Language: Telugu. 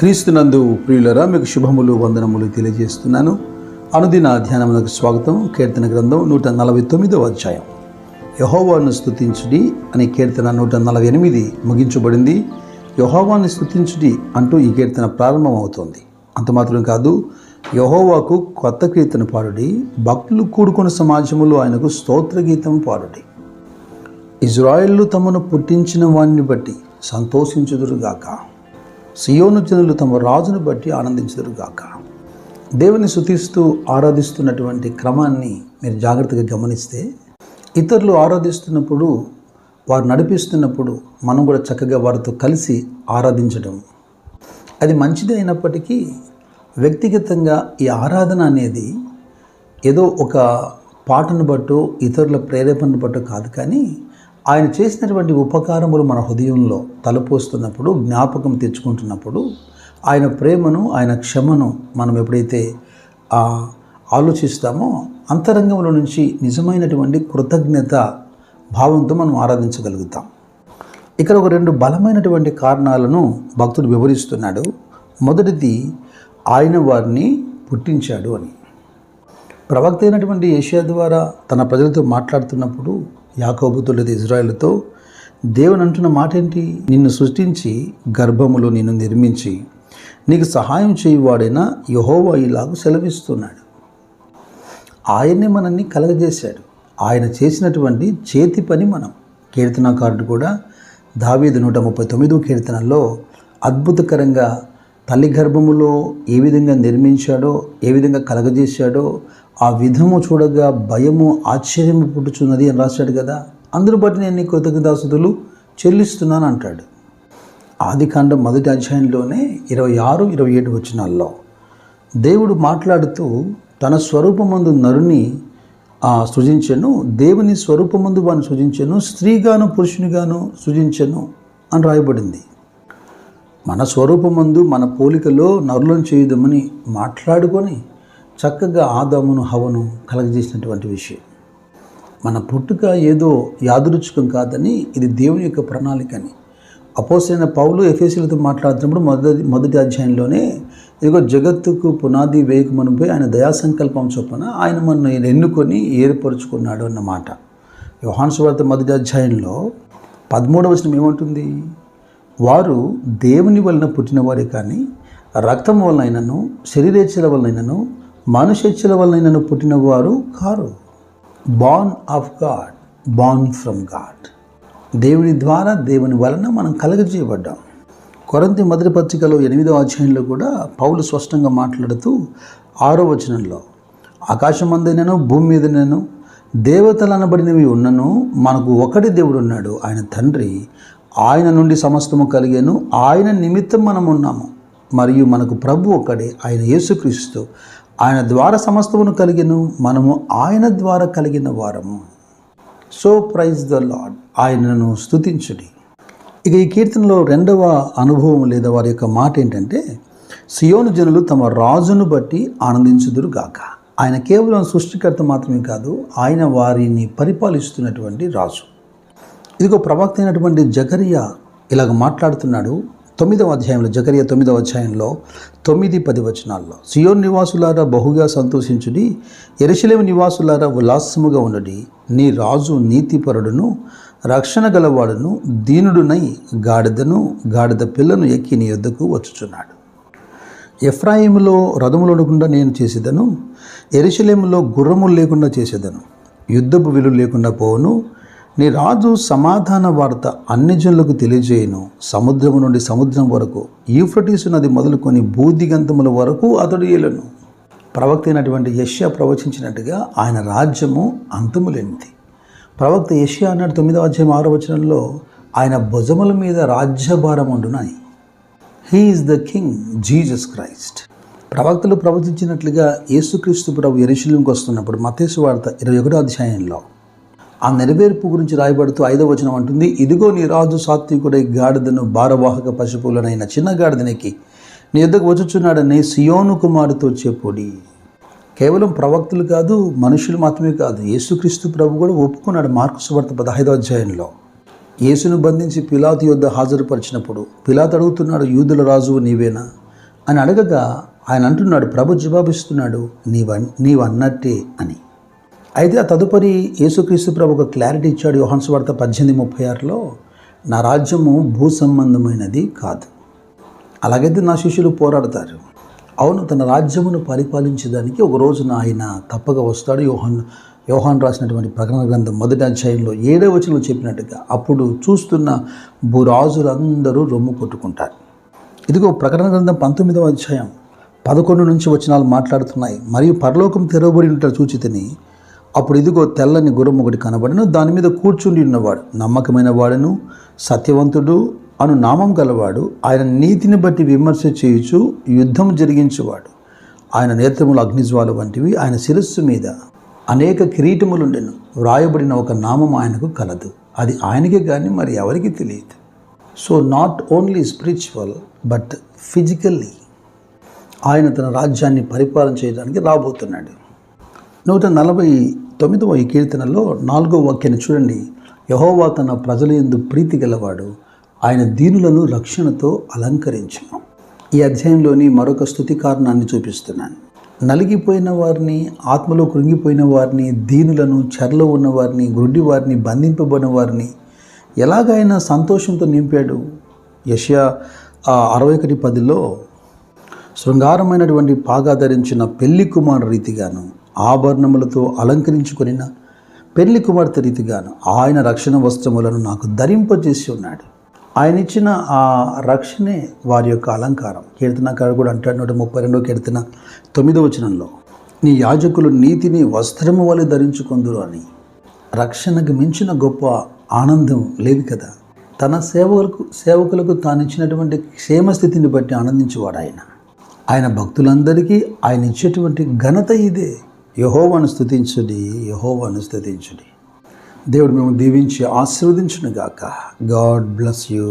క్రీస్తునందు ప్రియులరా, మీకు శుభములు వందనములు తెలియజేస్తున్నాను. అనుదిన ధ్యానమునకు స్వాగతం. కీర్తన గ్రంథం 149వ అధ్యాయం. యెహోవాను స్తుతించుడి అనే కీర్తన 148 ముగించబడింది. యెహోవాను స్తుతించుడి అంటూ ఈ కీర్తన ప్రారంభమవుతోంది. అంత మాత్రం కాదు, యెహోవాకు కొత్త కీర్తన పాడుడి, భక్తులు కూడుకున్న సమాజములో ఆయనకు స్తోత్ర గీతం పాడుడి. ఇజ్రాయేలు తమను పుట్టించిన వాణ్ణి బట్టి సంతోషించుదురుగాక, సియోను జనులు తమ రాజును బట్టి ఆనందించుదురుగాక. దేవుని స్తుతిస్తూ ఆరాధిస్తున్నటువంటి క్రమాన్ని మీరు జాగ్రత్తగా గమనిస్తే, ఇతరులు ఆరాధిస్తున్నప్పుడు, వారు నడిపిస్తున్నప్పుడు మనం కూడా చక్కగా వారితో కలిసి ఆరాధించడం అది మంచిది. అయినప్పటికీ వ్యక్తిగతంగా ఈ ఆరాధన అనేది ఏదో ఒక పాటను బట్టో ఇతరుల ప్రేరేపణను బట్టో కాదు, కానీ ఆయన చేసినటువంటి ఉపకారములు మన హృదయంలో తలపోస్తున్నప్పుడు, జ్ఞాపకం తెచ్చుకుంటున్నప్పుడు, ఆయన ప్రేమను, ఆయన క్షమను మనం ఎప్పుడైతే ఆలోచిస్తామో అంతరంగంలో నుంచి నిజమైనటువంటి కృతజ్ఞత భావంతో మనం ఆరాధించగలుగుతాం. ఇక్కడ ఒక 2 బలమైనటువంటి కారణాలను భక్తుడు వివరిస్తున్నాడు. మొదటిది, ఆయన వారిని పుట్టించాడు అని. ప్రవక్త అయినటువంటి యెషయా ద్వారా తన ప్రజలతో మాట్లాడుతున్నప్పుడు యాకోబుతో లేదా ఇజ్రాయేలుతో దేవుని అంటున్న మాట ఏంటి? నిన్ను సృష్టించి గర్భములో నిన్ను నిర్మించి నీకు సహాయం చేయువాడైన యెహోవా ఇలాగ సెలవిస్తున్నాడు. ఆయనే మనల్ని కలగజేశాడు. ఆయన చేసినటువంటి చేతి పని మనం. కీర్తనాకారుడు కూడా దావీదు 139వ కీర్తనలో అద్భుతకరంగా తల్లి గర్భములో ఏ విధంగా నిర్మించాడో, ఏ విధంగా కలగజేశాడో ఆ విధము చూడగా భయము ఆశ్చర్యము పుట్టుచున్నది అని రాశాడు కదా. అందును బట్టి నేను నీ కృతజ్ఞతాస్తుతులు చెల్లిస్తున్నాను అంటాడు. ఆదికాండం 1వ అధ్యాయంలోనే 26, 27 వచనాల్లో దేవుడు మాట్లాడుతూ తన స్వరూపమందు నరుని సృజించెను, దేవుని స్వరూపమందు వారిని సృజించెను, స్త్రీగాను పురుషునిగాను సృజించెను అని రాయబడింది. మన స్వరూపమందు మన పోలికలో నరులను చేయుదామని మాట్లాడుకొని చక్కగా ఆదామును హవ్వను కలగజేసినటువంటి విషయం. మన పుట్టుక ఏదో యాదృచ్ఛికం కాదని, ఇది దేవుని యొక్క ప్రణాళికని అపోస్తలుడైన పౌలు ఎఫెసీయులతో మాట్లాడుతున్నప్పుడు మొదటి అధ్యాయంలోనే, ఇదిగో జగత్తుకు పునాది వేయకమునుపై ఆయన దయా సంకల్పం చొప్పున ఆయన మనల్ని ఎన్నుకొని ఏర్పరుచుకున్నాడు అన్నమాట. యోహాను సువార్త 1వ అధ్యాయంలో 13వ వచనం ఏమంటుంది? వారు దేవుని వలన పుట్టినవారే కానీ రక్తం వలనైనను, శరీరేచ్ఛల వలనైనను, మనుష్యేచ్ఛల వలనైనను పుట్టినవారు కారు. Born of God, born from God. దేవుని ద్వారా, దేవుని వలన మనం కలగజేయబడ్డాం. కొరింథీ మొదటి పత్రికలో 8వ అధ్యాయంలో కూడా పౌలు స్పష్టంగా మాట్లాడుతూ 6వ వచనంలో, ఆకాశమందైనను భూమి మీదనను దేవతలు అనబడినవి ఉన్నను మనకు ఒకటి దేవుడు ఉన్నాడు, ఆయన తండ్రి. ఆయన నుండి సమస్తము కలిగేను, ఆయన నిమిత్తం మనం ఉన్నాము. మరియు మనకు ప్రభు ఒక్కడే, ఆయన యేసుక్రీస్తు. ఆయన ద్వారా సమస్తమును కలిగెను, మనము ఆయన ద్వారా కలిగిన వారము. సో ప్రైజ్ ద లార్డ్, ఆయనను స్తుతించుడి. ఇక ఈ కీర్తనలో 2వ అనుభవం లేదా వారి యొక్క మాట ఏంటంటే, సియోను జనులు తమ రాజును బట్టి ఆనందించుదురు గాక. ఆయన కేవలం సృష్టికర్త మాత్రమే కాదు, ఆయన వారిని పరిపాలిస్తున్నటువంటి రాజు. ఇదిగో ప్రవక్త అయినటువంటి జకరియా ఇలాగ మాట్లాడుతున్నాడు. 9వ అధ్యాయంలో, జకరియా 9వ అధ్యాయంలో 9, 10 వచనాల్లో, సియోను నివాసులారా బహుగా సంతోషించుడి, యెరూషలేము నివాసులారా ఉల్లాసముగా ఉండుడి. నీ రాజు నీతిపరుడును, రక్షణ గలవాడును, దీనుడునై గాడిదను, గాడిద పిల్లను ఎక్కి నీ యొద్దకు వచ్చుచున్నాడు. ఎఫ్రాయిములో రథములు లేకుండా నేను చేసేదను, యెరూషలేములో గుర్రములు లేకుండా చేసేదను, యుద్ధపు విలువ లేకుండా పోవును. నీ రాజు సమాధాన వార్త అన్ని జనులకు తెలియజేయను. సముద్రము నుండి సముద్రం వరకు, యూఫ్రటీసు నది మొదలుకొని భూదిగంతముల వరకు అతడు ఏలను. ప్రవక్త అయినటువంటి యెషయా ప్రవచించినట్టుగా ఆయన రాజ్యము అంతము లేనిది. ప్రవక్త యెషయా అన్నాడు 9వ అధ్యాయం 6వ వచనంలో, ఆయన భుజముల మీద రాజ్యభారం ఉండునని. He is the king Jesus Christ. ప్రవక్తలు ప్రవచించినట్లుగా యేసుక్రీస్తు ప్రభు యెరూషలేముకు వస్తున్నప్పుడు మత్తయి సువార్త 21వ అధ్యాయంలో ఆ నెరవేర్పు గురించి రాయబడుతూ 5వ వచనం అంటుంది, ఇదిగో నీ రాజు సాత్వికుడై గాడిదను, భారవాహక పశువులనైన చిన్న గాడిదనికి నీ యొద్దకు వచ్చుచున్నాడని సియోను కుమారుతో చెప్పుడి. కేవలం ప్రవక్తలు కాదు, మనుషులు మాత్రమే కాదు, యేసుక్రీస్తు ప్రభు కూడా ఒప్పుకున్నాడు. మార్కు సువార్త 15వ అధ్యాయంలో యేసును బంధించి పిలాతు యొద్ద హాజరుపరిచినప్పుడు పిలాతు అడుగుతున్నాడు, యూదుల రాజువు నీవేనా? అని అడగగా ఆయన అంటున్నాడు, ప్రభు జవాబిస్తున్నాడు, నీవు అన్నట్టే అని. అయితే ఆ తదుపరి యేసుక్రీస్తు ప్రభు ఒక క్లారిటీ ఇచ్చాడు. యోహాను సువార్త 18:36లో, నా రాజ్యము భూ సంబంధమైనది కాదు. అలాగైతే నా శిష్యులు పోరాడతారు. అవును, తన రాజ్యమును పరిపాలించడానికి ఒక రోజున ఆయన తప్పక వస్తాడు. యోహాను రాసినటువంటి ప్రకటన గ్రంథం 1వ అధ్యాయంలో 7వ వచనంలో చెప్పినట్టుగా, అప్పుడు చూస్తున్న భూరాజులందరూ రొమ్ము కొట్టుకుంటారు. ఇదిగో ప్రకటన గ్రంథం 19వ అధ్యాయం 11 నుంచి వచనాలు మాట్లాడుతున్నాయి. మరియు పరలోకం తెరవబడి ఉంటాడు చూచితిని, అప్పుడు ఇదిగో తెల్లని గుర్రం ఒకటి కనబడను, దాని మీద కూర్చుండి ఉన్నవాడు నమ్మకమైన వాడును సత్యవంతుడు అను నామం గలవాడు. ఆయన నీతిని బట్టి విమర్శ చేయుచు యుద్ధం జరిగించేవాడు. ఆయన నేత్రములు అగ్నిజ్వాల వంటివి, ఆయన శిరస్సు మీద అనేక కిరీటములుండెను. వ్రాయబడిన ఒక నామం ఆయనకు కలదు, అది ఆయనకే కానీ మరి ఎవరికి తెలియదు. So not only spiritual but physically ఆయన తన రాజ్యాన్ని పరిపాలన చేయడానికి రాబోతున్నాడు. 149వ ఈ కీర్తనలో 4వ వాక్యాన్ని చూడండి. యెహోవా తన ప్రజల యందు ప్రీతి గలవాడు, ఆయన దీనులను రక్షణతో అలంకరించును. ఈ అధ్యాయంలోని మరొక స్తుతి కారణాన్ని చూపిస్తున్నాను. నలిగిపోయిన వారిని, ఆత్మలో కృంగిపోయిన వారిని, దీనులను, చెరలో ఉన్న వారిని, గ్రుడ్డి వారిని, బంధింపబడిన వారిని ఎలాగైనా సంతోషంతో నింపాడు. యెషయా 61:10లో శృంగారమైనటువంటి పాగా ధరించిన పెళ్లి కుమారు రీతిగాను, ఆభరణములతో అలంకరించుకొనిన పెళ్లి కుమార్తె రీతిగాను ఆయన రక్షణ వస్త్రములను నాకు ధరింపజేసి ఉన్నాడు. ఆయన ఇచ్చిన ఆ రక్షణే వారి యొక్క అలంకారం. కీర్తనకారుడు కూడా అంటాడు 132వ కీర్తన 9వ వచనంలో, నీ యాజకులు నీతిని వస్త్రము వలె ధరించుకొందురు అని. రక్షణకు మించిన గొప్ప ఆనందం లేదు కదా. తన సేవకులకు తాను ఇచ్చినటువంటి క్షేమస్థితిని బట్టి ఆనందించేవాడు ఆయన భక్తులందరికీ ఆయన ఇచ్చేటువంటి ఘనత ఇదే. యెహోవాను స్తుతించుడి, యెహోవాను స్తుతించుడి. దేవుడు మేము దీవించి ఆశీర్వదించును గాక. God bless you.